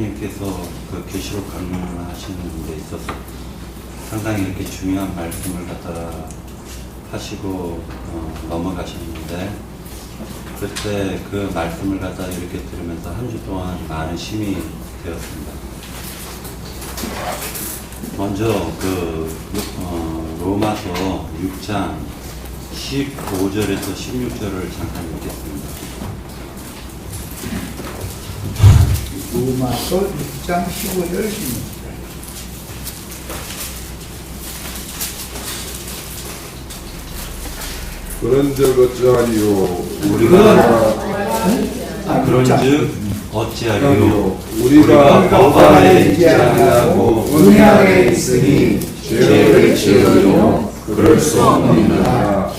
목사님께서 그 계시록 강론하시는 데 있어서 상당히 이렇게 중요한 말씀을 갖다가 하시고 넘어가셨는데, 그때 그 말씀을 갖다가 이렇게 들으면서 한 주 동안 많은 힘이 되었습니다. 먼저 로마서 6장 15절에서 16절을 잠깐 읽겠습니다. 로마서 6장 15절 16절. 그런즉 어찌하리요 그런즉 어찌하리요 우리가 법 안에 있지 아니하고 은혜 안에 있으니 죄를 지으려 그럴 수 없느니라.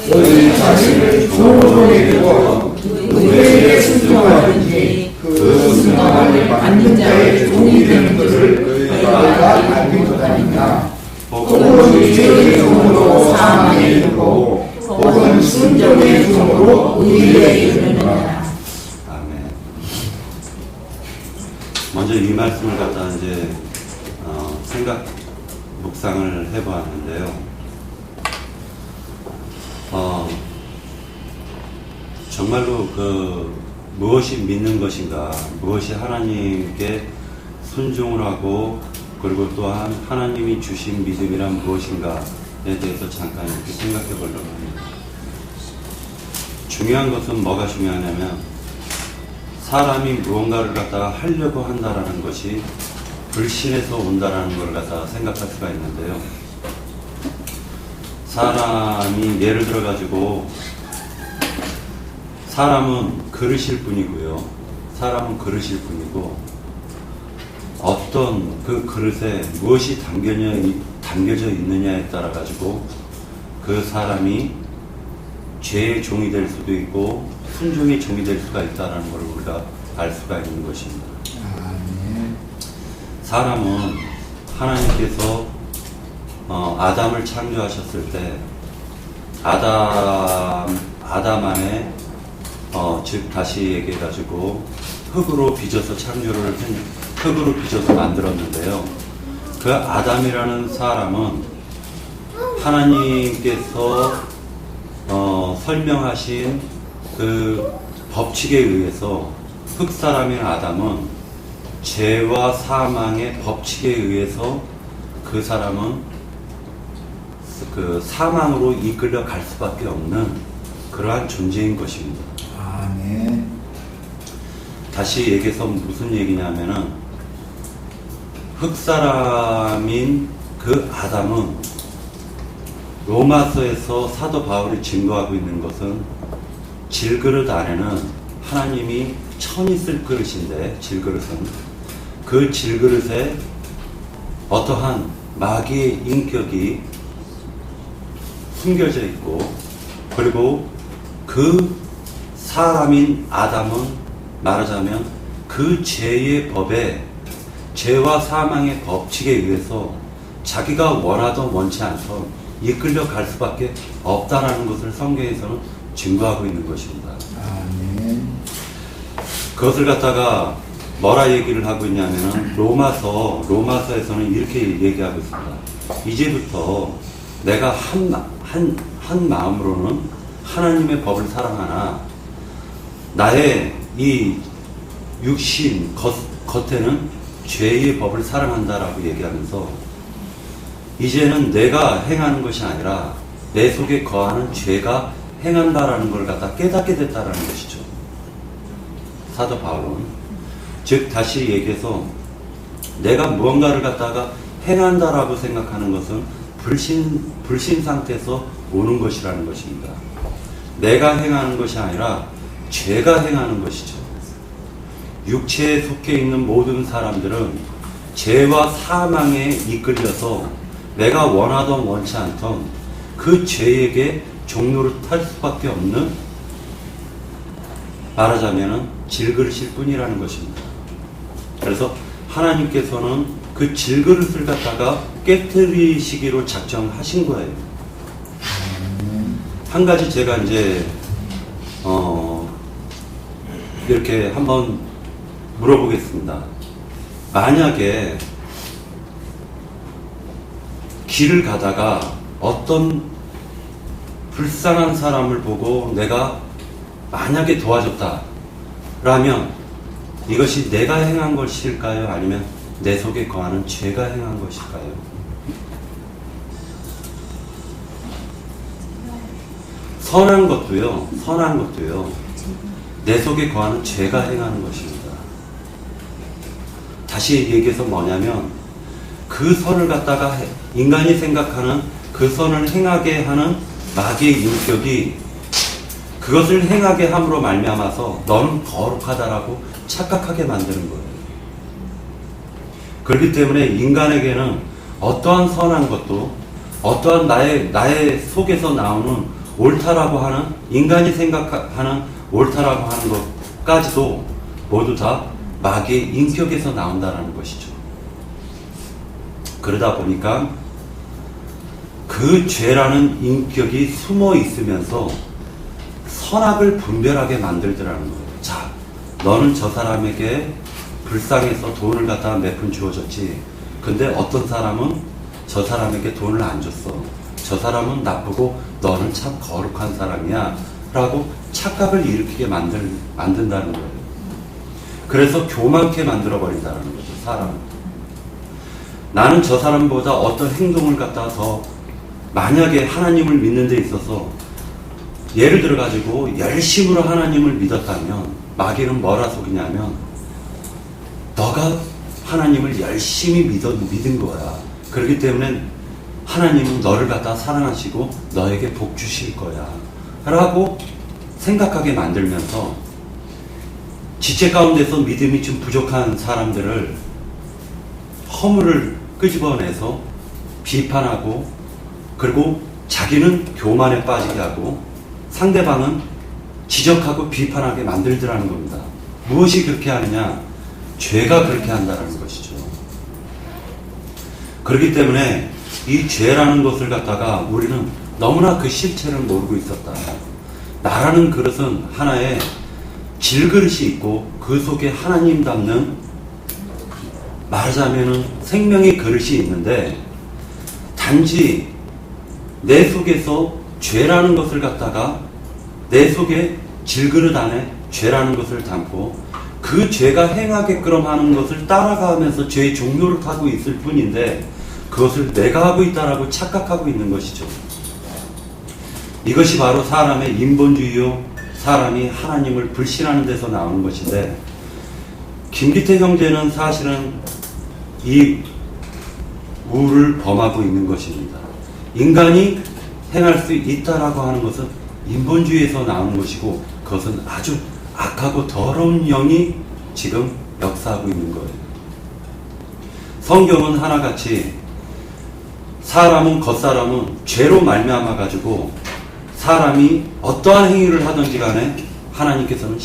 너희 자신을 종으로 여기고 누구에게 순종하든지 그 순종함을 받는 자의 종이 되는 것을 너희가 알기 못하니까. 혹은 죄의 종으로 사망에 이르고 혹은 순종의 종으로 의에 이르느니라. 아멘. 먼저 이 말씀을 갖다 이제 묵상을 해보았는데요. 정말로 무엇이 믿는 것인가, 무엇이 하나님께 순종을 하고, 그리고 또한 하나님이 주신 믿음이란 무엇인가에 대해서 잠깐 이렇게 생각해 보려고 합니다. 중요한 것은 뭐가 중요하냐면, 사람이 무언가를 갖다가 하려고 한다라는 것이 불신에서 온다라는 걸 갖다가 생각할 수가 있는데요. 사람이 예를 들어 가지고, 사람은 그릇일 뿐이고요. 사람은 그릇일 뿐이고, 어떤 그 그릇에 무엇이 담겨져 있느냐에 따라 가지고 그 사람이 죄의 종이 될 수도 있고 순종의 종이 될 수가 있다는 걸 우리가 알 수가 있는 것입니다. 사람은 하나님께서 아담을 창조하셨을 때 아담 안에 즉 다시 얘기해 가지고 흙으로 빚어서 흙으로 빚어서 만들었는데요. 그 아담이라는 사람은 하나님께서 설명하신 그 법칙에 의해서 흙 사람인 아담은 죄와 사망의 법칙에 의해서 그 사람은 그 사망으로 이끌려 갈 수밖에 없는 그러한 존재인 것입니다. 아멘. 다시 얘기해서 무슨 얘기냐면은, 흙 사람인 그 아담은 로마서에서 사도 바울이 증거하고 있는 것은 질그릇 안에는 하나님이 천이 쓸 그릇인데, 질그릇은 그 질그릇에 어떠한 마귀의 인격이 숨겨져 있고, 그리고 그 사람인 아담은 말하자면 그 죄의 법에, 죄와 사망의 법칙에 의해서 자기가 원하던 원치 않던 이끌려 갈 수밖에 없다라는 것을 성경에서는 증거하고 있는 것입니다. 아멘. 그것을 갖다가 뭐라 얘기를 하고 있냐면은 로마서에서는 이렇게 얘기하고 있습니다. 이제부터 내가 한 마음으로는 하나님의 법을 사랑하나 나의 이 육신 겉에는 죄의 법을 사랑한다라고 얘기하면서, 이제는 내가 행하는 것이 아니라 내 속에 거하는 죄가 행한다라는 걸 갖다 깨닫게 됐다라는 것이죠. 사도 바울은. 즉 다시 얘기해서 내가 무언가를 갖다가 행한다라고 생각하는 것은 불신 상태에서 오는 것이라는 것입니다. 내가 행하는 것이 아니라 죄가 행하는 것이죠. 육체에 속해 있는 모든 사람들은 죄와 사망에 이끌려서 내가 원하던 원치 않던 그 죄에게 종노릇할 수밖에 없는, 말하자면 질그릇일 뿐이라는 것입니다. 그래서 하나님께서는 그 질그릇을 갖다가 깨뜨리시기로 작정하신 거예요. 한 가지 제가 이제 이렇게 한번 물어보겠습니다. 만약에 길을 가다가 어떤 불쌍한 사람을 보고 내가 만약에 도와줬다 라면 이것이 내가 행한 것일까요? 아니면 내 속에 거하는 죄가 행한 것일까요? 선한 것도요, 내 속에 거하는 죄가 행하는 것입니다. 다시 얘기해서 뭐냐면, 그 선을 갖다가 인간이 생각하는 그 선을 행하게 하는 마귀의 인격이 그것을 행하게 함으로 말미암아서 너는 거룩하다라고 착각하게 만드는 거예요. 그렇기 때문에 인간에게는 어떠한 선한 것도 어떠한 나의 속에서 나오는 옳다라고 하는 인간이 생각하는 옳다라고 하는 것까지도 모두 다 마귀의 인격에서 나온다라는 것이죠. 그러다 보니까 그 죄라는 인격이 숨어 있으면서 선악을 분별하게 만들더라는 거예요. 자, 너는 저 사람에게 불쌍해서 돈을 갖다가 몇 푼 주어줬지. 근데 어떤 사람은 저 사람에게 돈을 안 줬어. 저 사람은 나쁘고 너는 참 거룩한 사람이야 라고 착각을 일으키게 만든다는 거예요. 그래서 교만케 만들어버린다는 거죠. 사람은. 나는 저 사람보다 어떤 행동을 갖다가 더 만약에 하나님을 믿는 데 있어서 예를 들어 가지고 열심으로 하나님을 믿었다면 마귀는 뭐라 속이냐면 너가 하나님을 열심히 믿은 거야. 그렇기 때문에 하나님은 너를 갖다 사랑하시고 너에게 복 주실 거야 라고 생각하게 만들면서 지체 가운데서 믿음이 좀 부족한 사람들을 허물을 끄집어내서 비판하고 그리고 자기는 교만에 빠지게 하고 상대방은 지적하고 비판하게 만들더라는 겁니다. 무엇이 그렇게 하느냐? 죄가 그렇게 한다는 것이죠. 그렇기 때문에 이 죄라는 것을 갖다가 우리는 너무나 그 실체를 모르고 있었다. 나라는 그릇은 하나의 질그릇이 있고 그 속에 하나님 담는 말하자면 생명의 그릇이 있는데 단지 내 속에서 죄라는 것을 갖다가 내 속에 질그릇 안에 죄라는 것을 담고 그 죄가 행하게끔 하는 것을 따라가면서 죄의 종료를 타고 있을 뿐인데 그것을 내가 하고 있다라고 착각하고 있는 것이죠. 이것이 바로 사람의 인본주의요, 사람이 하나님을 불신하는 데서 나오는 것인데 김기태 형제는 사실은 이 우를 범하고 있는 것입니다. 인간이 행할 수 있다라고 하는 것은 인본주의에서 나오는 것이고 그것은 아주 악하고 더러운 영이 지금 역사하고 있는 거예요. 성경은 하나같이 사람은 겉사람은 죄로 말미암아 가지고 사람이 어떠한 행위를 하든지 간에 하나님께서는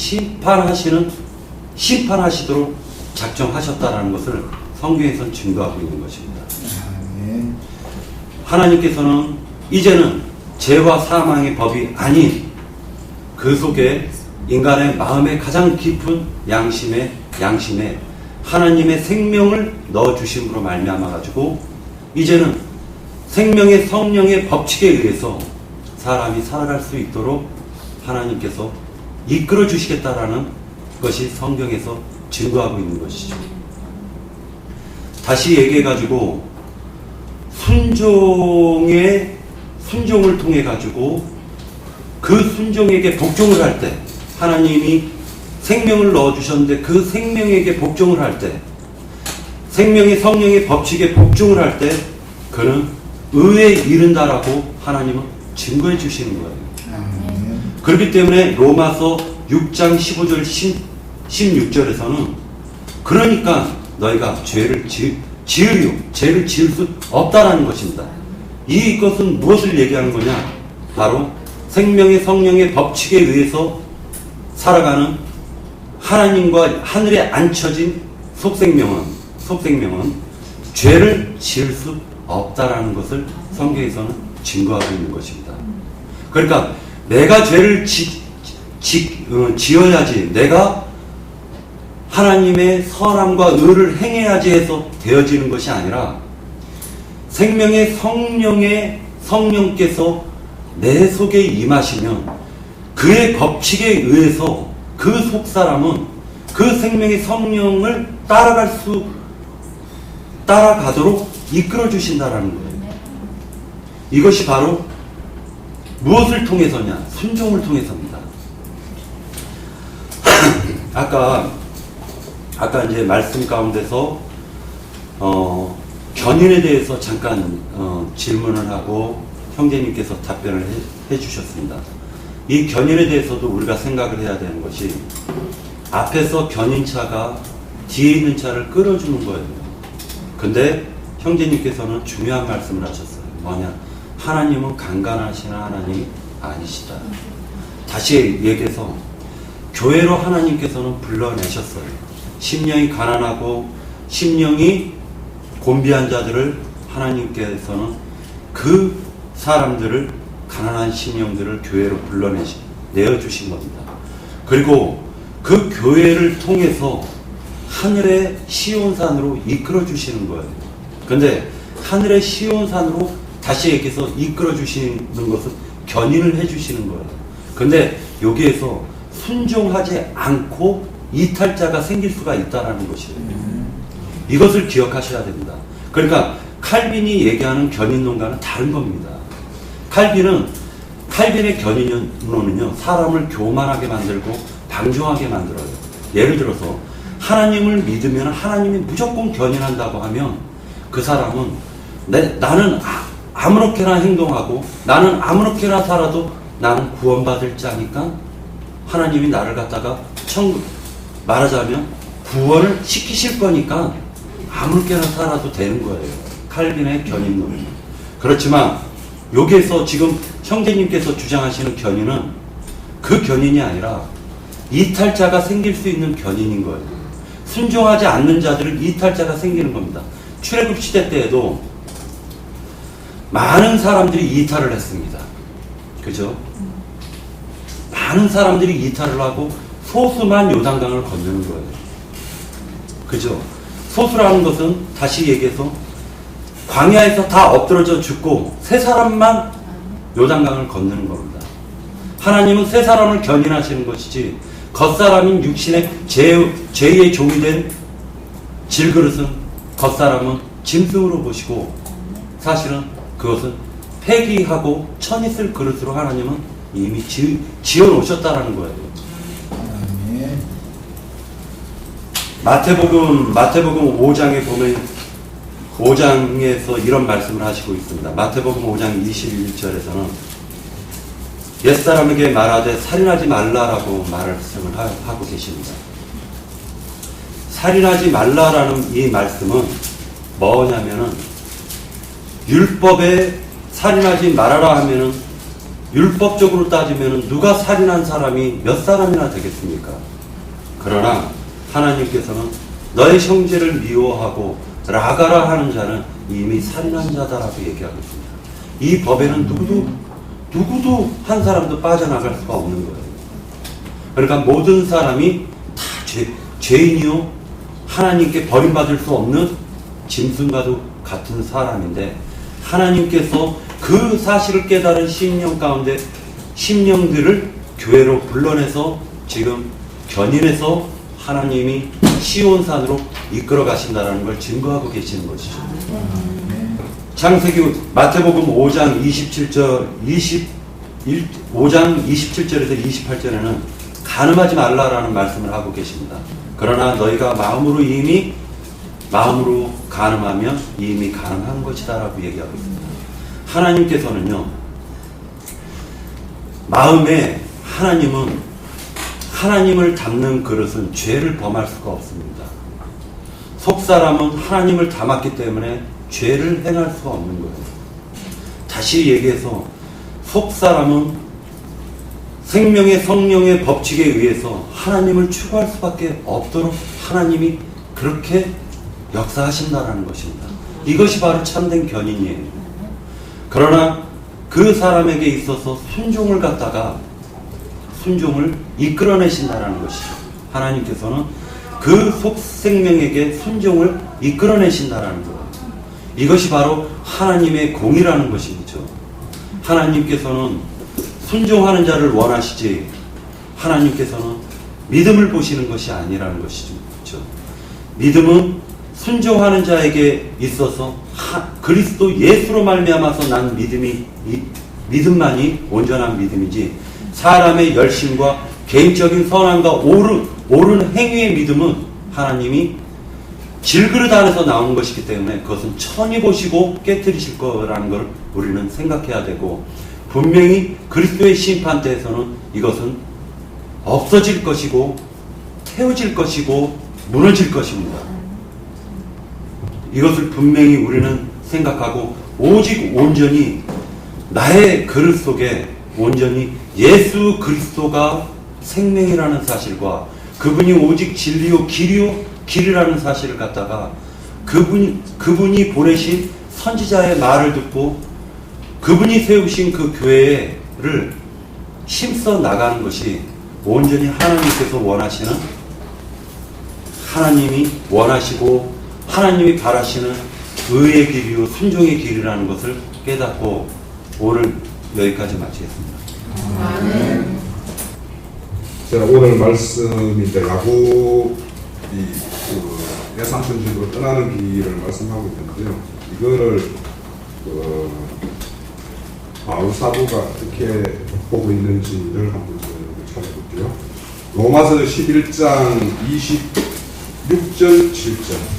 심판하시도록 작정하셨다라는 것을 성경에서는 증거하고 있는 것입니다. 아멘. 하나님께서는 이제는 죄와 사망의 법이 아닌 그 속에 인간의 마음의 가장 깊은 양심에 하나님의 생명을 넣어주심으로 말미암아 가지고 이제는 생명의 성령의 법칙에 의해서 사람이 살아갈 수 있도록 하나님께서 이끌어 주시겠다라는 것이 성경에서 증거하고 있는 것이죠. 다시 얘기해 가지고 순종을 통해 가지고 그 순종에게 복종을 할 때 하나님이 생명을 넣어주셨는데 그 생명에게 복종을 할 때 생명의 성령의 법칙에 복종을 할 때 그는 의에 이른다라고 하나님은 증거해 주시는 거예요. 아멘. 그렇기 때문에 로마서 6장 15절 16절에서는 그러니까 너희가 죄를 지을 수 없다라는 것입니다. 이것은 무엇을 얘기하는 거냐? 바로 생명의 성령의 법칙에 의해서 살아가는 하나님과 하늘에 앉혀진 속생명은 죄를 지을 수 없다라는 것을 성경에서는 증거하고 있는 것입니다. 그러니까 내가 죄를 지어야지 내가 하나님의 선함과 의를 행해야지 해서 되어지는 것이 아니라 생명의 성령께서 내 속에 임하시면 그의 법칙에 의해서 그 속사람은 그 생명의 성령을 따라가도록 이끌어 주신다라는 거예요. 이것이 바로 무엇을 통해서냐? 순종을 통해서입니다. 아까 이제 말씀 가운데서 견인에 대해서 잠깐 질문을 하고 형제님께서 답변을 해 주셨습니다. 이 견인에 대해서도 우리가 생각을 해야 되는 것이 앞에서 견인차가 뒤에 있는 차를 끌어주는 거예요. 근데 형제님께서는 중요한 말씀을 하셨어요. 뭐냐? 하나님은 간간하시는 하나님이 아니시다. 다시 얘기해서 교회로 하나님께서는 불러내셨어요. 심령이 가난하고 심령이 곤비한 자들을 하나님께서는 그 사람들을 가난한 심령들을 교회로 내어주신 겁니다. 그리고 그 교회를 통해서 하늘의 시온산으로 이끌어 주시는 거예요. 근데 하늘의 시온산으로 다시 얘기해서 이끌어 주시는 것은 견인을 해 주시는 거예요. 근데 여기에서 순종하지 않고 이탈자가 생길 수가 있다는 것이에요. 이것을 기억하셔야 됩니다. 그러니까 칼빈이 얘기하는 견인론과는 다른 겁니다. 칼빈의 견인론은요, 사람을 교만하게 만들고 방종하게 만들어요. 예를 들어서 하나님을 믿으면 하나님이 무조건 견인한다고 하면 그 사람은 나는 아무렇게나 행동하고 나는 아무렇게나 살아도 나는 구원받을 자니까 하나님이 나를 갖다가 말하자면 구원을 시키실 거니까 아무렇게나 살아도 되는 거예요. 칼빈의 견인론. 그렇지만 여기에서 지금 형제님께서 주장하시는 견인은 그 견인이 아니라 이탈자가 생길 수 있는 견인인 거예요. 순종하지 않는 자들은 이탈자가 생기는 겁니다. 출애굽 시대 때에도 많은 사람들이 이탈을 했습니다. 그죠? 많은 사람들이 이탈을 하고 소수만 요단강을 건너는 거예요. 그죠? 소수라는 것은 다시 얘기해서 광야에서 다 엎드러져 죽고 세 사람만 요단강을 건너는 겁니다. 하나님은 세 사람을 견인하시는 것이지 겉사람인 육신의 죄의 종이 된 질그릇은 겉사람은 짐승으로 보시고 사실은 그것은 폐기하고 천이 쓸 그릇으로 하나님은 이미 지어놓으셨다라는 거예요. 아멘. 마태복음 5장에 보면 5장에서 이런 말씀을 하시고 있습니다. 마태복음 5장 21절에서는 옛사람에게 말하되 살인하지 말라라고 말씀을 하고 계십니다. 살인하지 말라라는 이 말씀은 뭐냐면은 율법에 살인하지 말아라 하면은 율법적으로 따지면은 누가 살인한 사람이 몇 사람이나 되겠습니까? 그러나 하나님께서는 너의 형제를 미워하고 라가라 하는 자는 이미 살인한 자다라고 얘기하고 있습니다. 이 법에는 누구도 한 사람도 빠져나갈 수가 없는 거예요. 그러니까 모든 사람이 다 죄인이요 하나님께 버림받을 수 없는 짐승과도 같은 사람인데 하나님께서 그 사실을 깨달은 심령 가운데 심령들을 교회로 불러내서 지금 견인해서 하나님이 시온산으로 이끌어 가신다는 걸 증거하고 계시는 것이죠. 창세기 마태복음 5장 27절에서 28절에는 간음하지 말라라는 말씀을 하고 계십니다. 그러나 너희가 마음으로 간음하면 이미 간음한 것이다라고 얘기하고 있습니다. 하나님께서는요, 마음에 하나님을 닮는 그릇은 죄를 범할 수가 없습니다. 속사람은 하나님을 닮았기 때문에 죄를 행할 수가 없는 거예요. 다시 얘기해서 속사람은 생명의 성령의 법칙에 의해서 하나님을 추구할 수밖에 없도록 하나님이 그렇게 역사하신다라는 것입니다. 이것이 바로 참된 견인이에요. 그러나 그 사람에게 있어서 순종을 이끌어내신다라는 것이죠. 하나님께서는 그 속생명에게 순종을 이끌어내신다라는 거예요. 이것이 바로 하나님의 공이라는 것이죠. 하나님께서는 순종하는 자를 원하시지 하나님께서는 믿음을 보시는 것이 아니라는 것이죠. 믿음은 순종하는 자에게 있어서 그리스도 예수로 말미암아서 난 믿음만이 온전한 믿음이지 사람의 열심과 개인적인 선함과 옳은 행위의 믿음은 하나님이 질그릇 안에서 나오는 것이기 때문에 그것은 천히 보시고 깨뜨리실 거라는 걸 우리는 생각해야 되고 분명히 그리스도의 심판대에서는 이것은 없어질 것이고 태워질 것이고 무너질 것입니다. 이것을 분명히 우리는 생각하고 오직 온전히 나의 그릇 속에 온전히 예수 그리스도가 생명이라는 사실과 그분이 오직 진리요 길이라는 사실을 갖다가 그분이 보내신 선지자의 말을 듣고 그분이 세우신 그 교회를 힘써 나가는 것이 온전히 하나님께서 원하시는 하나님이 원하시고 하나님이 바라시는 의의 길이요 순종의 길이라는 것을 깨닫고 오늘 여기까지 마치겠습니다. 아멘. 자, 오늘 말씀인데 야곱이 예산천지로 떠나는 길을 말씀하고 있는데요. 이거를 바울 사도가 어떻게 보고 있는지를 한번 찾아볼게요. 로마서 11장 26절 7절.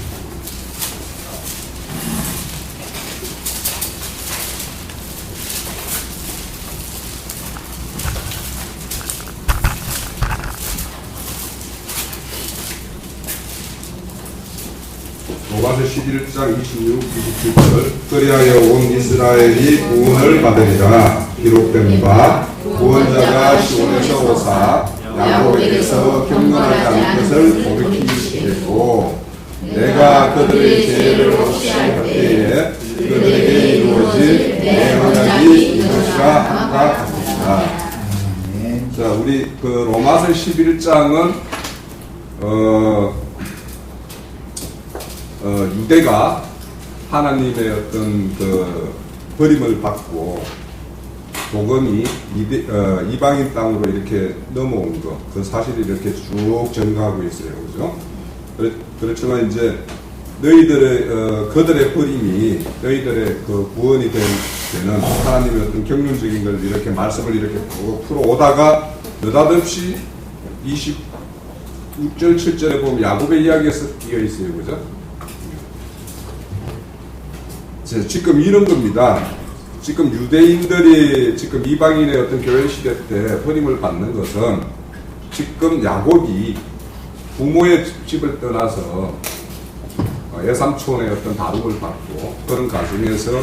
로마서 11장 26, 27절. 그리하여 온 이스라엘이 구원을 받으리라. 기록된 바 구원자가 시온에서 오사 야곱에게서 경건하지 않은 것을 돌이키시겠고 내가 그들의 죄를 없이 할 때에 그들에게 이루어질 내 언약이 이것이라 한다 하시니라. 자, 우리 그 로마서 11장은 유대가 하나님의 어떤 그 버림을 받고 복음이 이방인 땅으로 이렇게 넘어온 거, 그 사실이 이렇게 쭉 전가하고 있어요, 그죠? 그렇지만 이제 너희들의 그들의 버림이 너희들의 그 구원이 되는 하나님의 어떤 경륜적인 걸 이렇게 말씀을 이렇게 풀어오다가 느닷없이 26절 7절에 보면 야곱의 이야기가 띄어 있어요, 그죠? 지금 이런 겁니다. 지금 유대인들이 지금 이방인의 어떤 교회 시대 때 버림을 받는 것은 지금 야곱이 부모의 집을 떠나서 외삼촌의 어떤 다름을 받고 그런 가정에서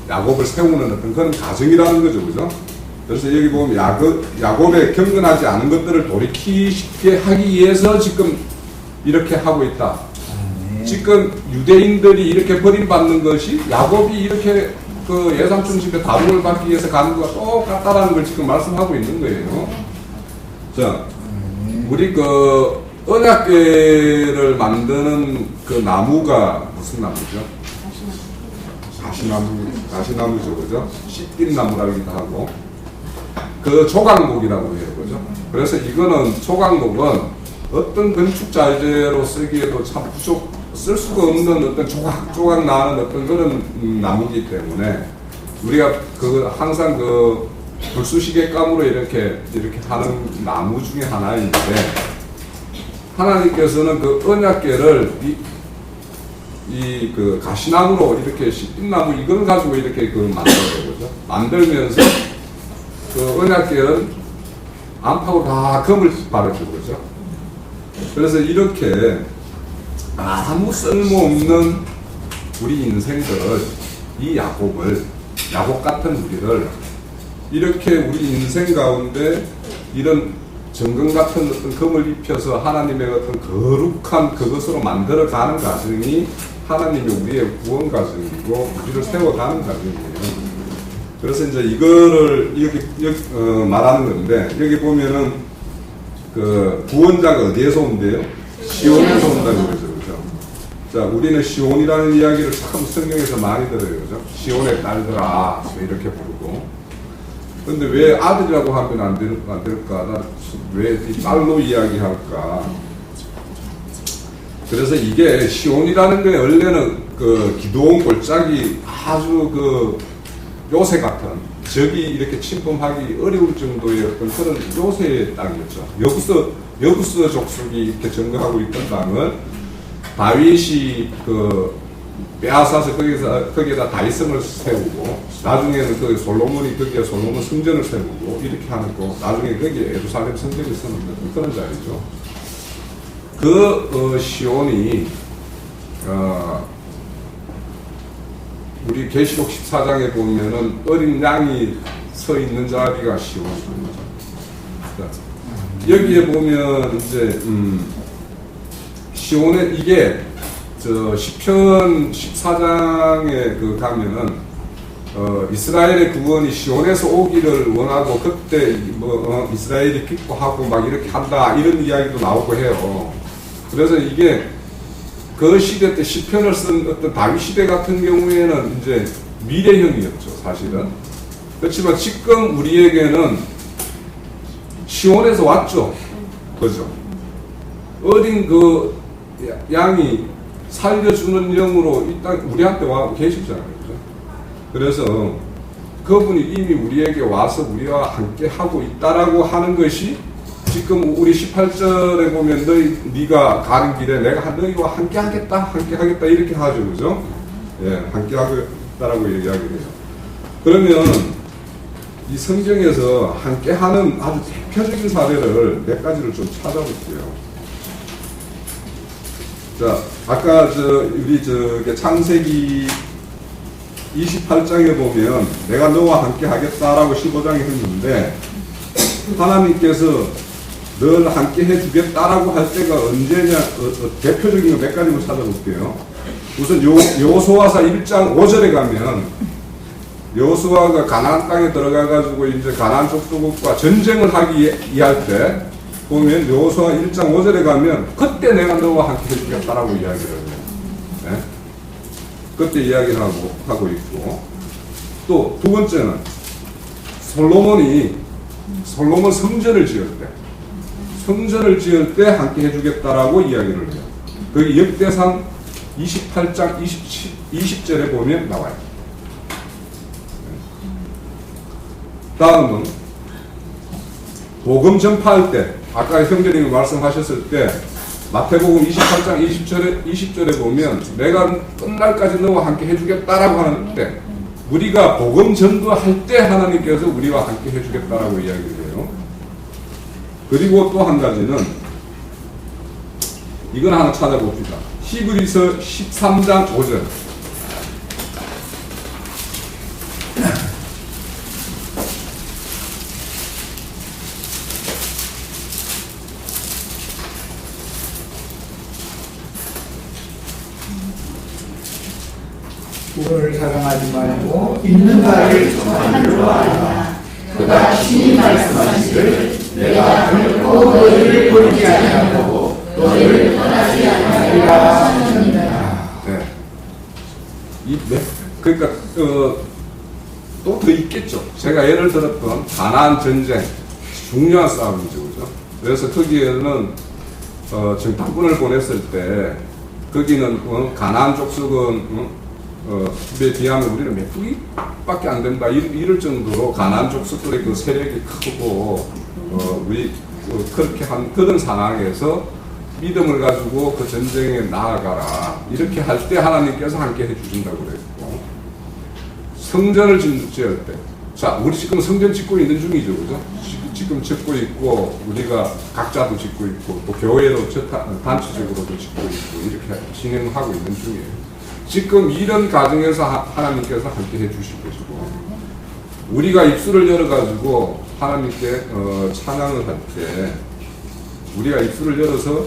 야곱을 세우는 어떤 그런 가정이라는 거죠, 그죠? 그래서 여기 보면 야곱의 경건하지 않은 것들을 돌이키게 하기 위해서 지금 이렇게 하고 있다. 지금 유대인들이 이렇게 버림받는 것이 야곱이 이렇게 그 예삼촌 집에 다름을 받기 위해서 가는 것과 똑같다라는 걸 지금 말씀하고 있는 거예요. 자, 우리 그 언약궤를 만드는 그 나무가 무슨 나무죠? 가시나무죠, 그죠? 씨띠나무라기도 하고 그 조각목이라고 해요, 그죠? 그래서 이거는 조각목은 어떤 건축 자재로 쓰기에도 참 쓸 수가 없는 어떤 조각 나는 어떤 그런 나무이기 때문에 우리가 그 항상 그 불수시계감으로 이렇게 하는 나무 중에 하나인데 하나님께서는 그 언약궤를 이 그 가시나무로 이렇게 씨띠나무 이걸 가지고 이렇게 그 만들어요, 그죠? 만들면서 그 언약궤는 안팎으로 다 금을 바르죠, 그죠? 그래서 이렇게 아무 쓸모없는 우리 인생들을 이 야곱 같은 우리를 이렇게 우리 인생 가운데 이런 정금 같은 어떤 금을 입혀서 하나님의 어떤 거룩한 그것으로 만들어가는 과정이 하나님의 우리의 구원 과정이고 우리를 세워가는 과정이에요. 그래서 이제 이거를 여기 말하는 건데 여기 보면은 그 구원자가 어디에서 온대요? 시온에서 온다고 그러죠. 그죠? 자, 우리는 시온이라는 이야기를 참 성경에서 많이 들어요. 그죠? 시온의 딸들아 이렇게 부르고. 근데 왜 아들이라고 하면 안 될까? 왜 딸로 이야기할까? 그래서 이게 시온이라는 게 원래는 그 기도원 골짜기 아주 그 요새 같은 적이 이렇게 침범하기 어려울 정도의 어떤 그런 요새의 땅이었죠. 여구스 족속이 이렇게 점거하고 있던 땅은 다윗이 그 빼앗아서 거기에다 다윗성을 세우고 나중에는 그 솔로몬이 거기에 솔로몬 성전을 세우고 이렇게 하는 거 나중에 거기에 예루살렘 성전을 세우는 그런 자리죠. 그 시온이 우리 계시록 14장에 보면은 어린 양이 서 있는 자리가 시온입니다. 여기에 보면 이제 시온에 이게 저 시편 14장에 그 가면은 이스라엘의 구원이 시온에서 오기를 원하고 그때 뭐 이스라엘이 기뻐하고 막 이렇게 한다 이런 이야기도 나오고 해요. 그래서 이게 그 시대 때 시편을 쓴 어떤 다윗 시대 같은 경우에는 이제 미래형이었죠, 사실은. 그렇지만 지금 우리에게는 시온에서 왔죠, 그죠? 어린 그 양이 살려주는 영으로 이 땅 우리한테 와 계시잖아요, 그죠? 그래서 그분이 이미 우리에게 와서 우리와 함께 하고 있다라고 하는 것이 지금 우리 18절에 보면 네가 가는 길에 내가 너희와 함께 하겠다 이렇게 하죠, 그죠? 예, 함께 하겠다라고 이야기를 해요. 그러면 이 성경에서 함께 하는 아주 대표적인 사례를 몇 가지를 좀 찾아볼게요. 자, 아까 우리 창세기 28장에 보면 내가 너와 함께 하겠다라고 15장에 했는데 하나님께서 늘 함께 해주겠다라고 할 때가 언제냐, 대표적인 거 몇 가지만 찾아볼게요. 우선 여호수아서 1장 5절에 가면 여호수아가 가나안 땅에 들어가가지고 이제 가나안 족속과 전쟁을 하기 할 때 보면 여호수아 1장 5절에 가면 그때 내가 너와 함께 해주겠다라고 이야기를 해요. 네? 그때 이야기를 하고 있고 또 두 번째는 솔로몬 성전을 지을 때 함께 해주겠다라고 이야기를 해요. 거기 역대상 28장 20절에 보면 나와요. 다음은 복음 전파할 때 아까 형제님이 말씀하셨을 때 마태복음 28장 20절에 보면 내가 끝날까지 너와 함께 해주겠다라고 하는 때 우리가 복음 전도할 때 하나님께서 우리와 함께 해주겠다라고 이야기를 해요. 그리고 또 한 가지는 이건 하나 찾아봅시다. 히브리서 13장 5절. 부를 사랑하지 말고 있는 바를 하늘로 알라. 그가 친히 말씀하시기를 내가 결코 너희를 버리지 아니하고 너희를 떠나지 아니하리라 하셨느니라. 네. 그러니까 또 더 있겠죠. 제가 예를 들었던 가나안 전쟁 중요한 싸움이죠, 그죠? 그래서 거기에는 지금 당군을 보냈을 때 거기는 가나안 족속은 에 비하면 우리는 몇 부위밖에 안 된다 이럴 정도로 가나안 족속들의 그 세력이 크고 우리 그렇게 한 그런 상황에서 믿음을 가지고 그 전쟁에 나아가라 이렇게 할 때 하나님께서 함께 해주신다고 그랬고 성전을 짓을 때 자 우리 지금 성전 짓고 있는 중이죠, 그죠? 지금 짓고 있고 우리가 각자도 짓고 있고 또 교회로 단체적으로도 짓고 있고 이렇게 진행하고 있는 중이에요. 지금 이런 과정에서 하나님께서 함께 해주실 것이고 우리가 입술을 열어가지고 하나님께 찬양을 할 때 우리가 입술을 열어서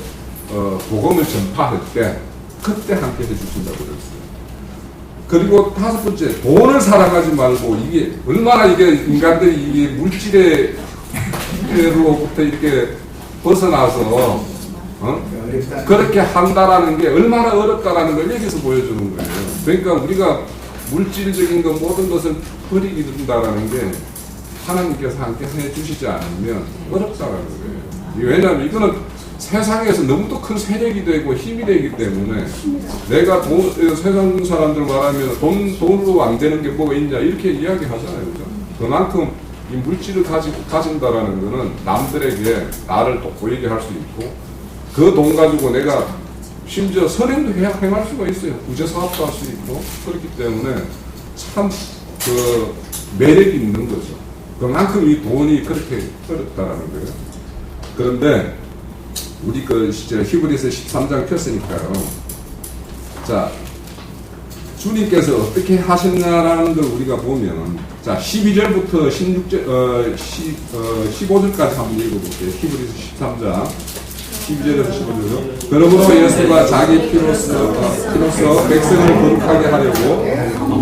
복음을 전파할 때 그때 함께 해주신다고 그랬어요. 그리고 다섯 번째 돈을 사랑하지 말고 이게 얼마나 이게 인간들이 이게 물질로부터 이렇게 벗어나서 어렵다. 그렇게 한다라는 게 얼마나 어렵다라는 걸 여기서 보여주는 거예요. 그러니까 우리가 물질적인 것 모든 것을 버리게 된다라는 게 하나님께서 함께 해주시지 않으면 어렵다라는 거예요. 왜냐하면 이거는 세상에서 너무도 큰 세력이 되고 힘이 되기 때문에 내가 세상 사람들 말하면 돈으로 안 되는 게 뭐가 있냐 이렇게 이야기하잖아요. 그죠? 그만큼 이 물질을 가진다라는 거는 남들에게 나를 또 보이게 할 수 있고 그 돈 가지고 내가 심지어 선행도 행할 수가 있어요. 구제 사업도 할 수 있고 그렇기 때문에 참 그 매력이 있는 거죠. 그만큼 이 돈이 그렇게 어렵다라는 거예요. 그런데 우리 그 히브리서 13장 폈으니까요. 자, 주님께서 어떻게 하셨냐라는 걸 우리가 보면, 자, 12절부터 15절까지 한번 읽어볼게요. 히브리서 13장 12절에서 15절로. 그러므로 예수가 자기 피로써 백성을 거룩하게 하려고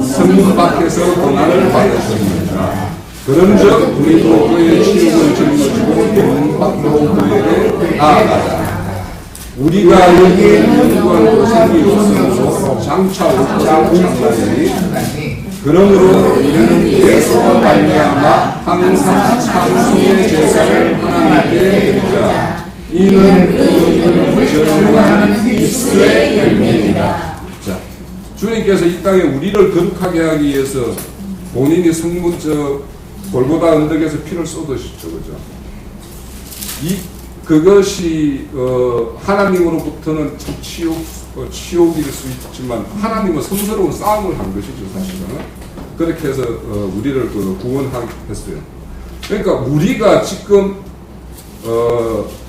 성문 밖에서 고난을 받으셨습니다. 그런즉 우리도 그의 치욕을 짊어지고 문 밖으로 그에게 나아가자. 우리가 여기에 영광으로 생기고 있으므로 장차 올 장난이니 그러므로 우리는 예수와 말미암아 항상 찬송의 제사를 하나님께 드리자. 이는 거룩하는 그리스도의 열매이다. 자, 주님께서 이 땅에 우리를 거룩하게 하기 위해서 본인이 성문 골고다 언덕에서 피를 쏟으셨죠, 그죠? 그것이 하나님으로부터는 참 치욕일 수 있지만 하나님은 성스러운 싸움을 한 것이죠, 사실은. 그렇게 해서 우리를 구원했어요. 그러니까 우리가 지금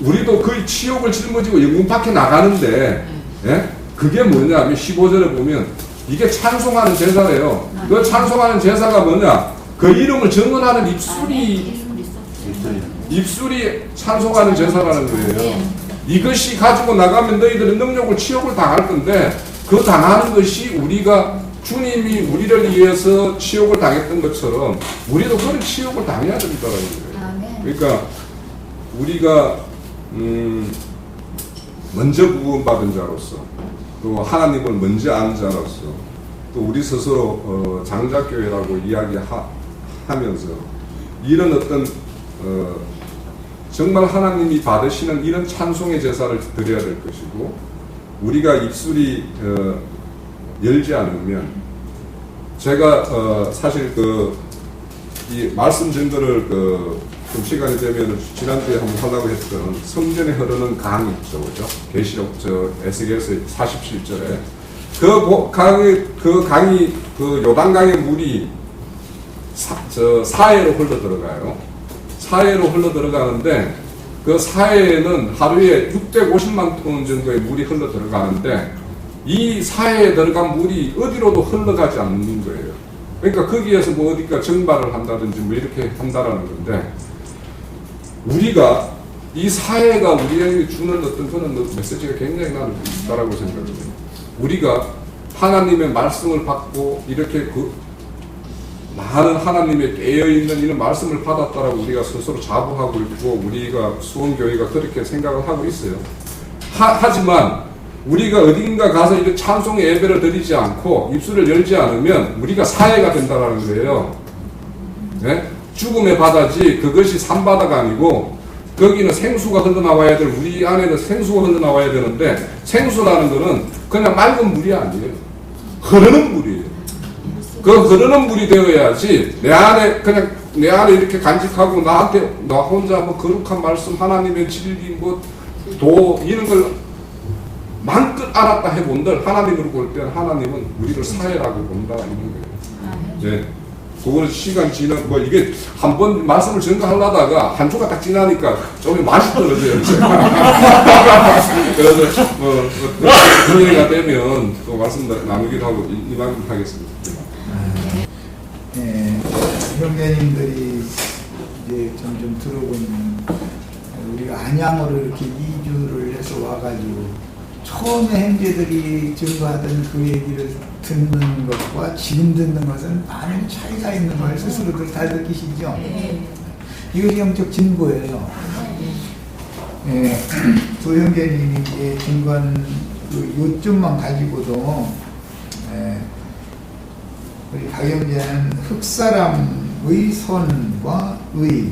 우리도 거의 치욕을 짊어지고 영문 밖에 나가는데, 예? 그게 뭐냐면 15절에 보면 이게 찬송하는 제사래요. 그 찬송하는 제사가 뭐냐? 그 이름을 증언하는 입술이 찬송하는 제사라는 거예요. 이것이 가지고 나가면 너희들은 능력을 치욕을 당할 건데 그 당하는 것이 우리가 주님이 우리를 위해서 치욕을 당했던 것처럼 우리도 그런 치욕을 당해야 된다는 거예요. 그러니까 우리가 먼저 구원받은 자로서 또 하나님을 먼저 아는 자로서 또 우리 스스로 장자교회라고 이야기하면서 이런 어떤 정말 하나님이 받으시는 이런 찬송의 제사를 드려야 될 것이고 우리가 입술이 열지 않으면 제가 사실 이 말씀 증거를 좀 시간이 되면 지난주에 한번 하려고 했던 성전에 흐르는 강이 있죠, 그죠? 계시록 에스겔서 47절에 그 강이 요단강의 물이 사해로 흘러 들어가요. 사해로 흘러 들어가는데 그 사해에는 하루에 650만 톤 정도의 물이 흘러 들어가는데 이 사해에 들어간 물이 어디로도 흘러가지 않는 거예요. 그러니까 거기에서 뭐 어디가 정발을 한다든지 뭐 이렇게 한다라는 건데 우리가 이 사해가 우리에게 주는 어떤 그런 메시지가 굉장히 나는 있다라고 생각합니다. 우리가 하나님의 말씀을 받고 이렇게 많은 하나님의 깨어있는 이런 말씀을 받았다라고 우리가 스스로 자부하고 있고 우리가 수원교회가 그렇게 생각을 하고 있어요. 하지만 우리가 어딘가 가서 이런 찬송의 예배를 드리지 않고 입술을 열지 않으면 우리가 사해가 된다라는 거예요. 네? 죽음의 바다지 그것이 산바다가 아니고 거기는 생수가 흘러나와야 될 우리 안에는 생수가 흘러나와야 되는데 생수라는 거는 그냥 맑은 물이 아니에요. 흐르는 물이에요. 그 흐르는 물이 되어야지 내 안에 이렇게 간직하고 나 혼자 뭐 거룩한 말씀 하나님의 진리 도 이런 걸 만껏 알았다 해본들 하나님으로 볼 때는 하나님은 우리를 사해라고 본다 이런 거예요. 네. 그거는 시간 지난 이게 한 번 말씀을 전가하려다가 한 주가 딱 지나니까 조금 맛이 떨어져요. 그래서 그런 얘기가 되면 또 말씀 나누기도 하고 이만 하겠습니다. 네, 형제님들이 이제 점점 들어오고 있는 우리가 안양으로 이렇게 이주를 해서 와가지고 처음에 형제들이 증거하던 그 얘기를 듣는 것과 지금 듣는 것은 많은 차이가 있는 걸 스스로들 다 느끼시죠? 이것이 영적 진보예요. 예, 두 형제님이 이제 증거한 그 요점만 가지고도 예, 우리 박 형제는 흑사람의 선과 의,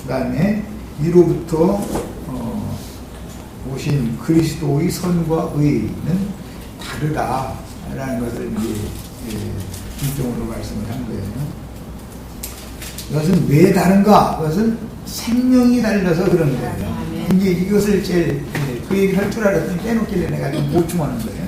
그 다음에 위로부터 오신 그리스도의 선과 의는 다르다라는 것을 이제 중점으로 말씀을 한 거예요. 이것은 왜 다른가? 그것은 생명이 달라서 그런 거예요. 이제 이것을 제일 그 얘기를 할 줄 알았더니 빼놓길래 내가 좀 보충하는 거예요.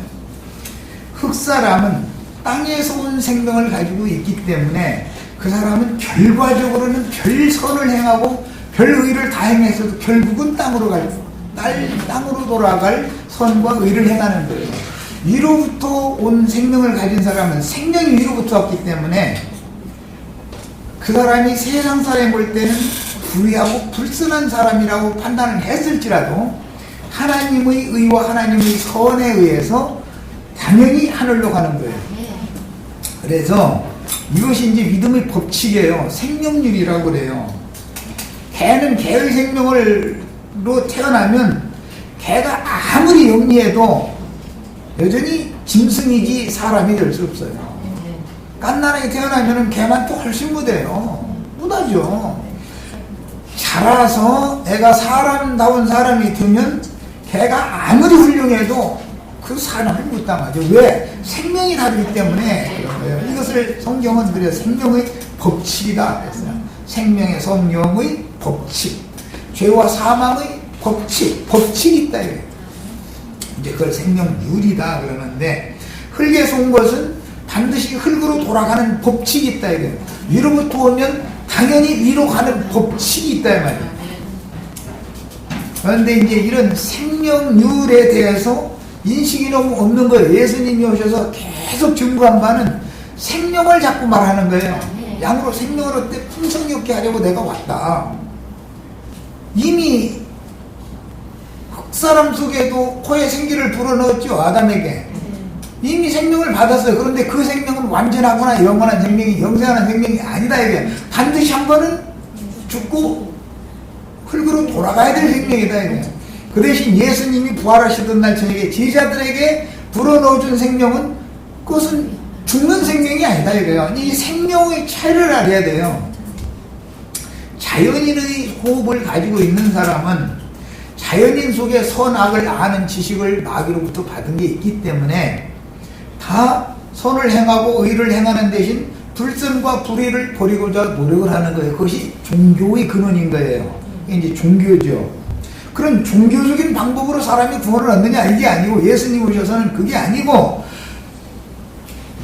흑사람은 땅에서 온 생명을 가지고 있기 때문에 그 사람은 결과적으로는 별 선을 행하고 별 의를 다 행해서도 결국은 땅으로 땅으로 돌아갈 선과 의를 행하는 거예요. 위로부터 온 생명을 가진 사람은 생명이 위로부터 왔기 때문에 그 사람이 세상 사람이 볼 때는 불의하고 불순한 사람이라고 판단을 했을지라도 하나님의 의와 하나님의 선에 의해서 당연히 하늘로 가는 거예요. 그래서 이것이 이제 믿음의 법칙이에요. 생명률이라고 그래요. 개는 개의 생명으로 태어나면 개가 아무리 영리해도 여전히 짐승이지 사람이 될 수 없어요. 갓난아기 태어나면 개만 또 훨씬 못해요. 못하죠. 자라서 애가 사람다운 사람이 되면 개가 아무리 훌륭해도 그 사람을 못 당하죠. 왜? 생명이 다르기 때문에 그런 거예요. 이것을 성경은 그래요. 생명의 법칙이다 그랬어요. 생명의 성령의 법칙, 죄와 사망의 법칙, 법칙이 있다 이거예요. 이제 그걸 생명률이다 그러는데 흙에서 온 것은 반드시 흙으로 돌아가는 법칙이 있다 이거예요. 위로부터 오면 당연히 위로 가는 법칙이 있다 이 말이에요. 그런데 이제 이런 생명률에 대해서 인식이 너무 없는 거예요. 예수님이 오셔서 계속 증거한 바는 생명을 자꾸 말하는 거예요. 양으로 생명을 얻되 풍성히 얻게 하려고 내가 왔다. 이미 흑사람 속에도 코에 생기를 불어넣었죠. 아담에게. 이미 생명을 받았어요. 그런데 그 생명은 완전하거나 영원한 생명이 영생하는 생명이 아니다 이게. 반드시 한 번은 죽고 흙으로 돌아가야 될 생명이다 이게. 그 대신 예수님이 부활하시던 날 저녁에 제자들에게 불어넣어준 생명은 그것은 죽는 생명이 아니다 이거예요. 이 생명의 차이를 알아야 돼요. 자연인의 호흡을 가지고 있는 사람은 자연인 속에 선악을 아는 지식을 마귀로부터 받은 게 있기 때문에 다 선을 행하고 의를 행하는 대신 불선과 불의를 버리고자 노력을 하는 거예요. 그것이 종교의 근원인 거예요. 이게 이제 종교죠. 그런 종교적인 방법으로 사람이 구원을 얻느냐 이게 아니고 예수님 오셔서는 그게 아니고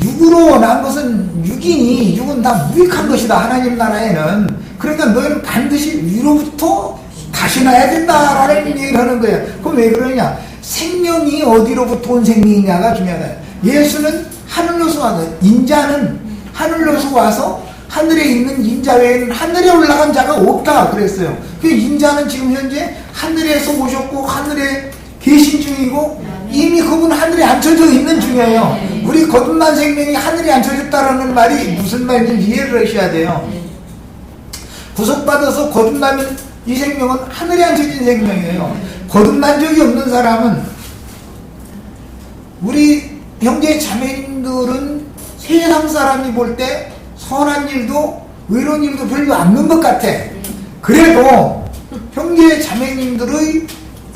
육으로 난 것은 육이니 육은 다 무익한 것이다 하나님 나라에는. 그러니까 너희는 반드시 위로부터 다시 나야 된다라는 얘기를 하는 거예요. 그럼 왜 그러냐? 생명이 어디로부터 온 생명이냐가 중요하다. 예수는 하늘로서 와서 인자는 하늘로서 와서 하늘에 있는 인자 외에는 하늘에 올라간 자가 없다 그랬어요. 그 인자는 지금 현재 하늘에서 오셨고 하늘에 계신 중이고 이미 그분 하늘에 앉혀져 있는 중이에요. 우리 거듭난 생명이 하늘에 앉혀졌다라는 말이 무슨 말인지 이해를 하셔야 돼요. 구속받아서 거듭나면 이 생명은 하늘에 앉혀진 생명이에요. 거듭난 적이 없는 사람은 우리 형제 자매님들은 세상 사람이 볼 때 선한 일도 의로운 일도 별로 없는 것 같아. 그래도 형제 자매님들의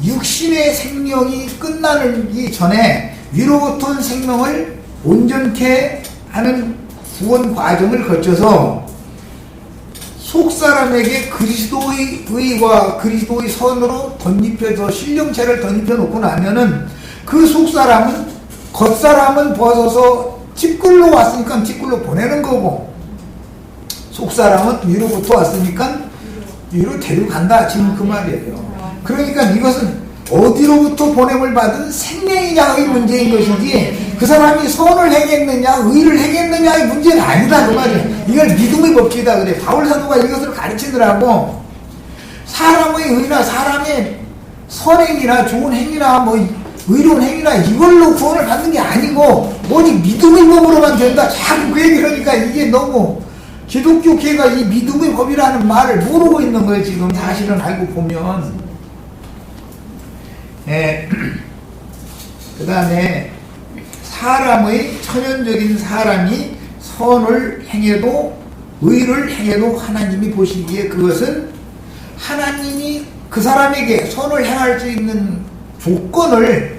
육신의 생명이 끝나기 전에 위로부터 온 생명을 온전케 하는 구원 과정을 거쳐서 속사람에게 그리스도의 의와 그리스도의 선으로 덧입혀서 신령체를 덧입혀 놓고 나면은 그 속사람은 겉사람은 벗어서 집굴로 왔으니까 집굴로 보내는 거고 속사람은 위로부터 왔으니까 위로 데려간다. 지금 그 말이에요. 그러니까 이것은 어디로부터 보냄을 받은 생명이냐의 문제인 것이지 그 사람이 선을 행했느냐 의를 행했느냐의 문제는 아니다 그 말이에요. 이걸 믿음의 법칙이다 그래. 바울 사도가 이것을 가르치더라고. 사람의 의나 사람의 선행이나 좋은 행위나 뭐 의로운 행위나 이걸로 구원을 받는 게 아니고 오직 믿음의 법으로만 된다. 자꾸 그 얘기를 하니까 이게 너무 기독교계가 이 믿음의 법이라는 말을 모르고 있는 거예요. 지금 사실은 알고 보면 그 다음에 사람의 천연적인 사람이 선을 행해도 의를 행해도 하나님이 보시기에 그것은 하나님이 그 사람에게 선을 행할 수 있는 조건을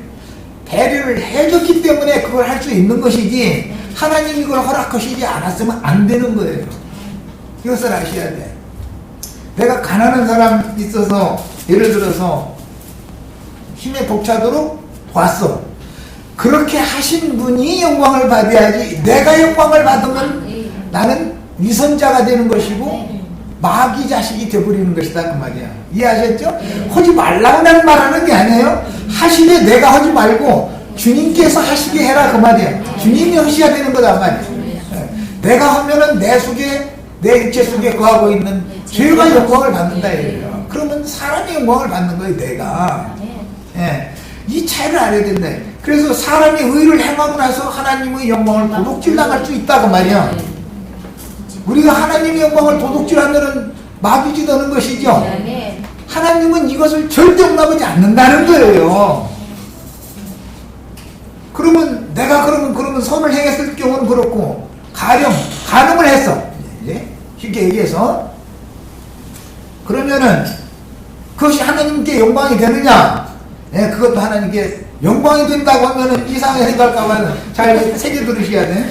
배려를 해줬기 때문에 그걸 할 수 있는 것이지 하나님이 그걸 허락하시지 않았으면 안 되는 거예요. 이것을 아셔야 돼. 내가 가난한 사람 있어서 예를 들어서 힘에 벅차도록 봤어. 그렇게 하신 분이 영광을 받아야지 내가 영광을 받으면 나는 위선자가 되는 것이고 마귀 자식이 되어버리는 것이다 그 말이야. 이해하셨죠? 하지 말라고 난 말하는 게 아니에요. 하시되 내가 하지 말고 주님께서 하시게 해라 그 말이야. 주님이 하셔야 되는 거다 말이야. 내가 하면은 내 속에 내 육체 속에 거하고 있는 죄가 영광을 받는다 이래요. 그러면 사람이 영광을 받는 거예요 내가. 이 차이를 알아야 된다. 그래서 사람이 의를 행하고 나서 하나님의 영광을 도둑질 당할 수 있다 그 말이야. 우리가 하나님의 영광을 도둑질하면은 마귀짓 하는 것이죠. 하나님은 이것을 절대 용납하지 않는다는 거예요. 그러면 내가 그러면 선을 행했을 경우는 그렇고 가늠을 했어. 이제 쉽게 얘기해서 그러면은 그것이 하나님께 영광이 되느냐? 그것도 하나님께 영광이 된다고 하면은 이상하게 생각할까봐 잘 새겨 들으셔야 돼.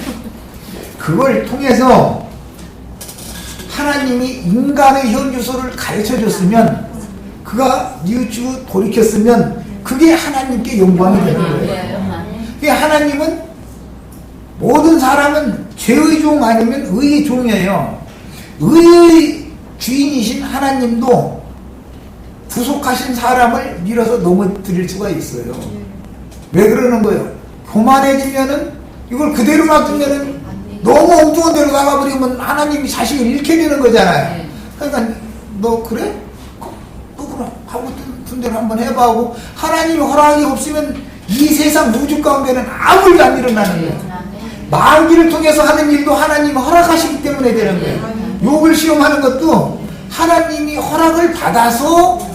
그걸 통해서 하나님이 인간의 현주소를 가르쳐 줬으면 그가 뉘우치고 돌이켰으면 그게 하나님께 영광이 되는 거예요. 하나님은 모든 사람은 죄의 종 아니면 의의 종이에요. 의의 주인이신 하나님도 부속하신 사람을 밀어서 넘어뜨릴 수가 있어요. 왜 그러는 거예요? 교만해지면은 이걸 그대로 놔두면은 너무 엉뚱한 데로 나가버리면 하나님이 자식을 잃게 되는 거잖아요. 그러니까 너 그래? 너 그럼 하고 싶은 대로 한번 해봐 하고 하나님이 허락이 없으면 이 세상 우주 가운데는 아무 일도 안 일어나는 거예요. 마귀를 통해서 하는 일도 하나님이 허락하시기 때문에 되는 거예요. 욕을 시험하는 것도 하나님이 허락을 받아서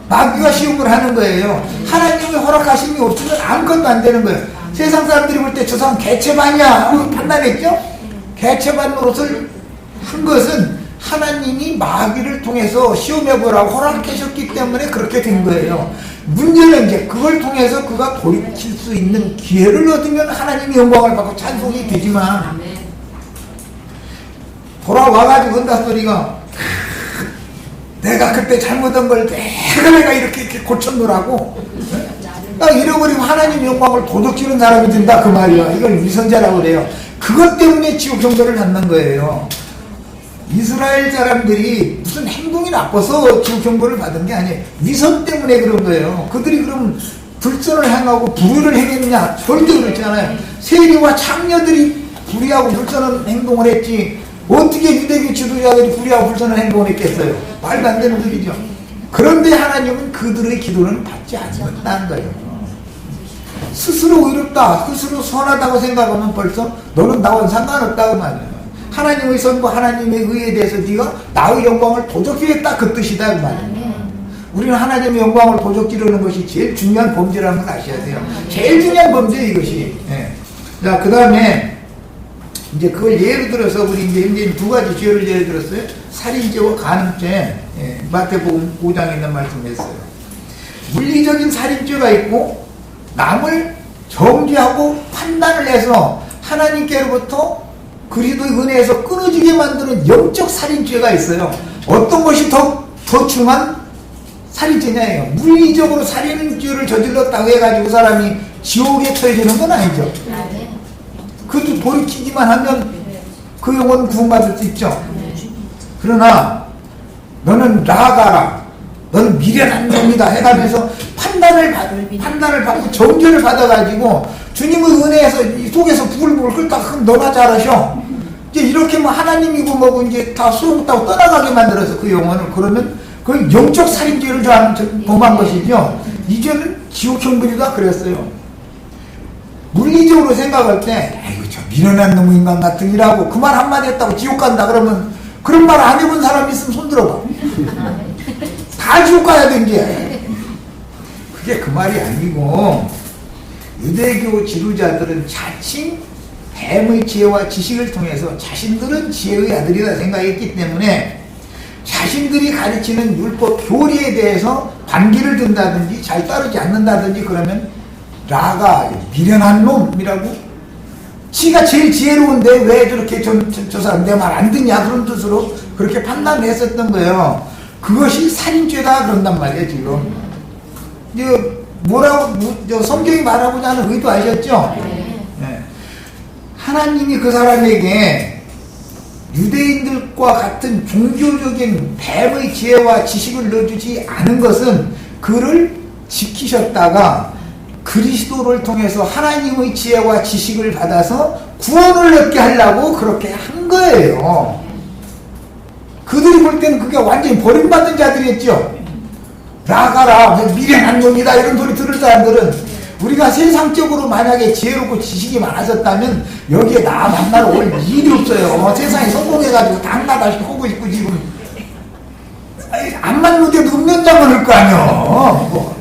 마귀가 시험을 하는 거예요. 하나님이 허락하심이 없으면 아무것도 안 되는 거예요. 세상 사람들이 볼 때 저 사람 개체반이야 판단했죠? 개체반 노릇을 한 것은 하나님이 마귀를 통해서 시험해보라고 허락하셨기 때문에 그렇게 된 거예요. 문제는 이제 그걸 통해서 그가 돌이킬 수 있는 기회를 얻으면 하나님이 영광을 받고 찬송이 되지만 돌아와가지고 한다 소리가 내가 그때 잘못한 걸 내가 이렇게 고쳤노라고 딱 잃어버리고 하나님 영광을 도둑질한 사람이 된다 그 말이야. 이걸 위선자라고 그래요. 그것 때문에 지옥 형벌을 받는 거예요. 이스라엘 사람들이 무슨 행동이 나빠서 지옥 형벌을 받은 게 아니에요. 위선 때문에 그런 거예요. 그들이 그럼 불선을 행하고 불의를 행했느냐? 절대 그렇지 않아요. 세리와 창녀들이 불의하고 불선한 행동을 했지 어떻게 유대교 지도자들이 불의하고 불선한 행동을 했겠어요? 말도 안 되는 소리죠. 그런데 하나님은 그들의 기도는 받지 않는다는 거예요. 스스로 의롭다, 스스로 선하다고 생각하면 벌써 너는 나와 상관없다고 말이에요. 하나님의 선과 하나님의 의에 대해서 네가 나의 영광을 도적질했다 그 뜻이다 그 말이에요. 우리는 하나님의 영광을 도적질하는 것이 제일 중요한 범죄라는 걸 아셔야 돼요. 제일 중요한 범죄 이것이. 자, 그 다음에 이제 그걸 예를 들어서 우리 이제 두 가지 죄를 예를 들었어요. 살인죄와 간음죄. 마태복음 5장에 있는 말씀했어요. 물리적인 살인죄가 있고 남을 정죄하고 판단을 해서 하나님께로부터 그리스도의 은혜에서 끊어지게 만드는 영적 살인죄가 있어요. 어떤 것이 더 중한 살인죄냐예요. 물리적으로 살인죄를 저질렀다고 해가지고 사람이 지옥에 처해지는 건 아니죠. 그것도 돌이키기만 하면 그 영혼은 구원받을 수 있죠. 그러나 너는 나아가라. 너는 미련한 놈이다 해가면서 판단을 받고 정죄를 받아가지고 주님의 은혜에서 이 속에서 부글부글 끓다 그럼 너나 잘하셔. 이제 이렇게 뭐 하나님이고 뭐고 이제 다 수업 못하고 떠나가게 만들어서 그 영혼을 그러면 그 영적 살인죄를 범한 것이죠. 이제는 지옥 형벌이다 그랬어요. 물리적으로 생각할 때 아이고 저 미련한 놈의 인간 같은 이라고 그 말 한마디 했다고 지옥 간다 그러면 그런 말 안 해본 사람 있으면 손 들어봐. 다 지옥 가야 된 게. 그게 그 말이 아니고 유대교 지도자들은 자칭 뱀의 지혜와 지식을 통해서 자신들은 지혜의 아들이다 생각했기 때문에 자신들이 가르치는 율법 교리에 대해서 반기를 든다든지 잘 따르지 않는다든지 그러면 라가 미련한 놈이라고, 지가 제일 지혜로운데 왜 저렇게 저 사람 내 말 안 듣냐 그런 뜻으로 그렇게 판단을 했었던 거예요. 그것이 살인죄다 그런단 말이에요. 지금 이제 뭐라고 성경이 말하고자 하는 의도 아셨죠? 네. 하나님이 그 사람에게 유대인들과 같은 종교적인 뱀의 지혜와 지식을 넣어주지 않은 것은 그를 지키셨다가 그리스도를 통해서 하나님의 지혜와 지식을 받아서 구원을 얻게 하려고 그렇게 한 거예요. 그들이 볼 때는 그게 완전히 버림받은 자들이었죠. 나가라 미련한 놈이다 이런 소리 들을 사람들은, 우리가 세상적으로 만약에 지혜롭고 지식이 많아졌다면 여기에 나 만나러 올 일이 없어요. 세상에 성공해가지고 당나다시 하고 있고 지금 안 맞는데도 읍면장을 할 거 아니야.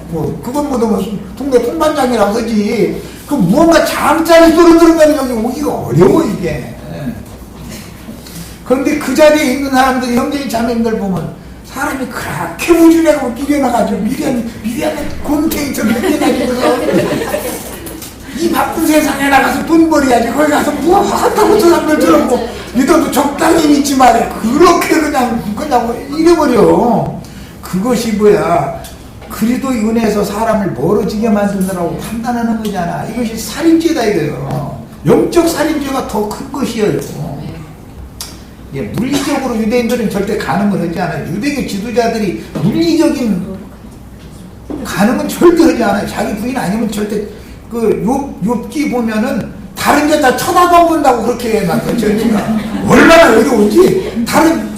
그건 뭐 동네 통반장이라고 하지. 그 무언가 잠자리 소리 들으면 여기 오기가 어려워 이게. 그런데 그 자리에 있는 사람들이, 형제인 자매님들 보면 사람이 그렇게 우주라고 미련해가지고 미련한 곰탱이처럼 미련해가지고서 이 바쁜 세상에 나가서 돈 벌어야지. 거기 가서 뭐 한다고 저 사람들처럼 뭐 믿어도 적당히 믿지 말이야. 그렇게 그냥 잃어버려. 그것이 뭐야? 그리스도의 은혜에서 사람을 멀어지게 만드느라고 판단하는 거잖아. 이것이 살인죄다 이거예요. 영적 살인죄가 더 큰 것이에요. 예, 물리적으로 유대인들은 절대 간음을 하지 않아요. 유대교 지도자들이 물리적인 간음은 절대 하지 않아요. 자기 부인 아니면 절대, 욥기 보면은 다른 여자 쳐다도 안 본다고 그렇게 해놨거든. 저희가 얼마나 어려운지.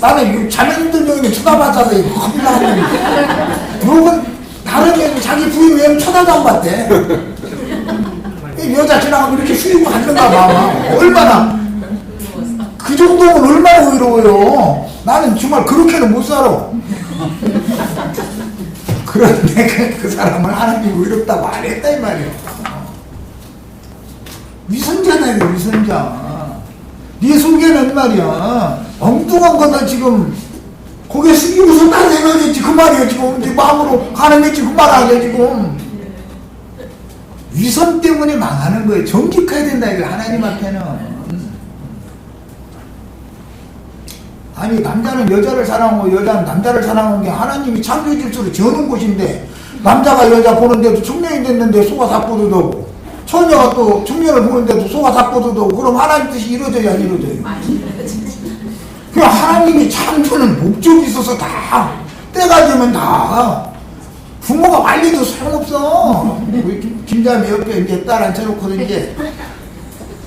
나는 자매님들 중에 쳐다봤다서 겁이 나는데 욥은 다른 여자 자기 부인 외에는 쳐다도 안 봤대. 여자 지나가면 이렇게 휘고 앉는가 봐. 얼마나 그 정도면 얼마나 의로워요. 나는 정말 그렇게는 못 살아. 그런데 그 사람을 하나님이 의롭다고 안 했다 이 말이야. 위선자다 이거 위선자. 네 속에는 말이야 엉뚱한 거다 지금. 고개 숙이고서 딴 생각했지 그 말이야 지금. 네 마음으로 가능했지 그 말 아니야 지금. 위선 때문에 망하는 거예요. 정직해야 된다 이거 하나님 앞에는. 아니 남자는 여자를 사랑하고 여자는 남자를 사랑하는 게 하나님이 창조 질서로 지어놓은 곳인데, 남자가 여자 보는데도 청년이 됐는데 속아 다 뻗어도고, 처녀가 또 청년을 보는데도 속아 다 뻗어도고, 그럼 하나님 뜻이 이루어져야 안 이루어져요? 그럼 하나님이 창조는 목적이 있어서 다 때가 되면 다 부모가 말려도 소용없어. 우리 김자매 옆에 이제 딸 앉혀놓고는 이제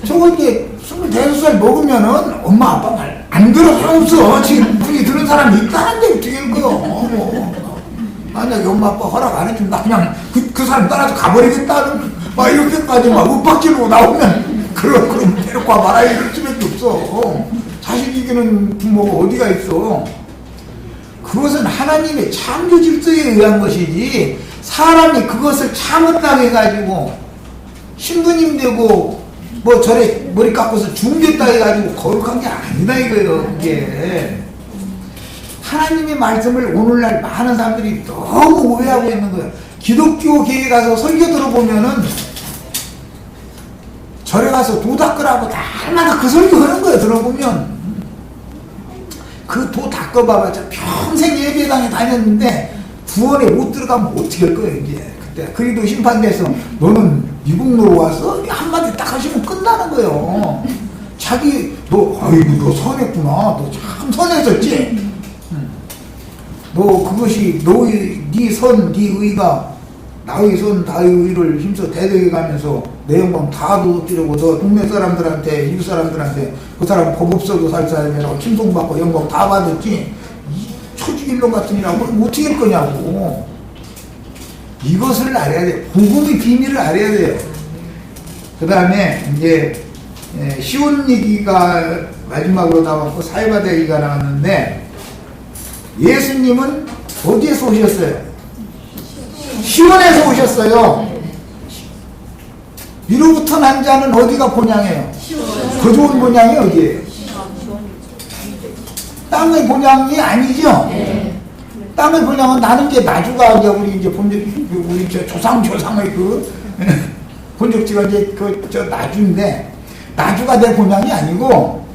저거 이제 25살 먹으면은 엄마 아빠 말 안 들어 소용없어. 지금 분이 들은 사람이 있다는데 어떻게 할 거야. 만약에 엄마 아빠 허락 안 해주면 나 그냥 그 사람 따라서 가버리겠다는 막 이렇게까지 막 윽박지르고 나오면 그럼 데리고 와봐라 이럴 수밖에 없어. 자식 이기는 부모가 어디가 있어. 그것은 하나님의 창조 질서에 의한 것이지, 사람이 그것을 참았다고 해가지고 신부님 되고 뭐 저래 머리 깎고서 중됐다 해가지고 거룩한 게 아니다 이거예요. 그게 하나님의 말씀을 오늘날 많은 사람들이 너무 오해하고 있는 거예요. 기독교 교회에 가서 설교 들어보면은 절에 가서 도 닦으라고 날마다 그 설교 하는 거예요. 들어보면 그 도 닦아봐봤자 평생 예배당에 다녔는데 구원에 못 들어가면 어떻게 할 거예요 이제. 그때 그리도 심판돼서 너는 미국으로 와서 한마디 딱 하시면 끝나는 거예요. 자기 아이고 너 선했구나. 너 참 선했었지. 너 그것이 네 선, 네 의가 나의 선, 나의 의를 힘써 대대게 가면서 내 영광 다 얻으려고 너 동네 사람들한테 이웃 사람들한테 그 사람 법 없어도 살 사람이라고 칭송받고 영광 다 받았지. 이 초지일론 같은 이라고 어떻게 할 거냐고. 이것을 알아야 돼. 복음의 비밀을 알아야 돼요. 그 다음에 이제 시온 얘기가 마지막으로 나왔고 사회바다 얘기가 나왔는데, 예수님은 어디에서 오셨어요? 시온에서 오셨어요. 위로부터 난 자는 어디가 본향이에요? 그 좋은 본향이 어디예요? 땅의 본향이 아니죠? 땅의 본향은 나는 이제 나주가 이제 우리 이제 본적, 우리 저 조상의 그 본적지가 이제 저 나주인데, 나주가 내 본향이 아니고,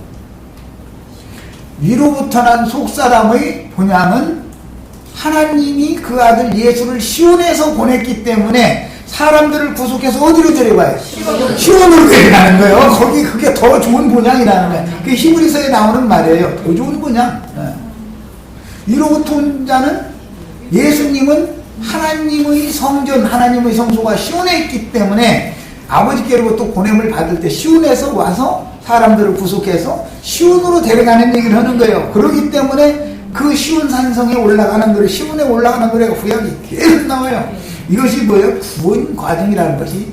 위로부터 난 속사람의 본향은 하나님이 그 아들 예수를 시온에서 보냈기 때문에 사람들을 구속해서 어디로 데려가요? 시온으로 데려가는 거예요. 거기 그게 더 좋은 본향이라는 거예요. 그게 히브리서에 나오는 말이에요. 더 좋은 본향. 위로부터 온 자는 예수님은 하나님의 성전, 하나님의 성소가 시온에 있기 때문에 아버지께로부터 보냄을 받을 때 시온에서 와서 사람들을 구속해서 시온으로 데려가는 얘기를 하는 거예요. 그렇기 때문에 그 시온 산성에 올라가는 노래, 시온에 올라가는 노래가 구약이 계속 나와요. 이것이 뭐예요? 구원 과정이라는 것이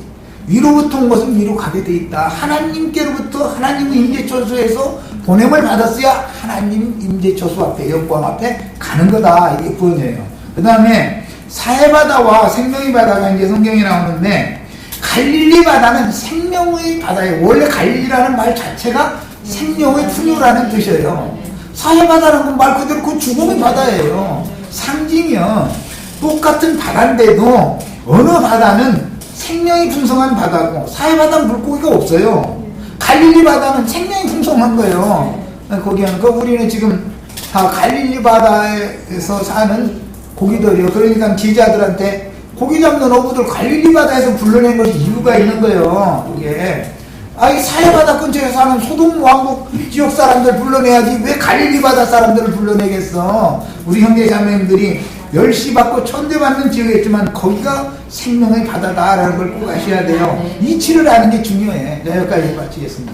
위로부터 온 것은 위로 가게 돼 있다. 하나님께로부터 하나님의 임재처소에서 보냄을 받았어야 하나님 임재처소 앞에, 영광 앞에 가는 거다. 이게 구원이에요. 그 다음에 사해바다와 생명의 바다가 이제 성경에 나오는데, 갈릴리 바다는 생명의 바다예요. 원래 갈릴리라는 말 자체가 생명의 풍요라는 뜻이에요. 사해바다라는 건 말 그대로 그 죽음의 바다예요. 상징이요. 똑같은 바다인데도 어느 바다는 생명이 풍성한 바다고 사해바다는 물고기가 없어요. 갈릴리 바다는 생명이 풍성한 거예요. 거기는 우리는 지금 다 갈릴리 바다에서 사는 고기들이요. 그러니까 기자들한테 고기 잡는 어부들 갈릴리 바다에서 불러낸 것이 이유가 있는 거예요. 이게 이 사해바다 근처에 사는 소돔 왕국 지역 사람들 불러내야지 왜 갈릴리 바다 사람들을 불러내겠어. 우리 형제 자매님들이 멸시받고 천대받는 지역이었지만 거기가 생명의 바다다라는 걸 꼭 아셔야 돼요. 이치를 아는 게 중요해. 여기까지 마치겠습니다.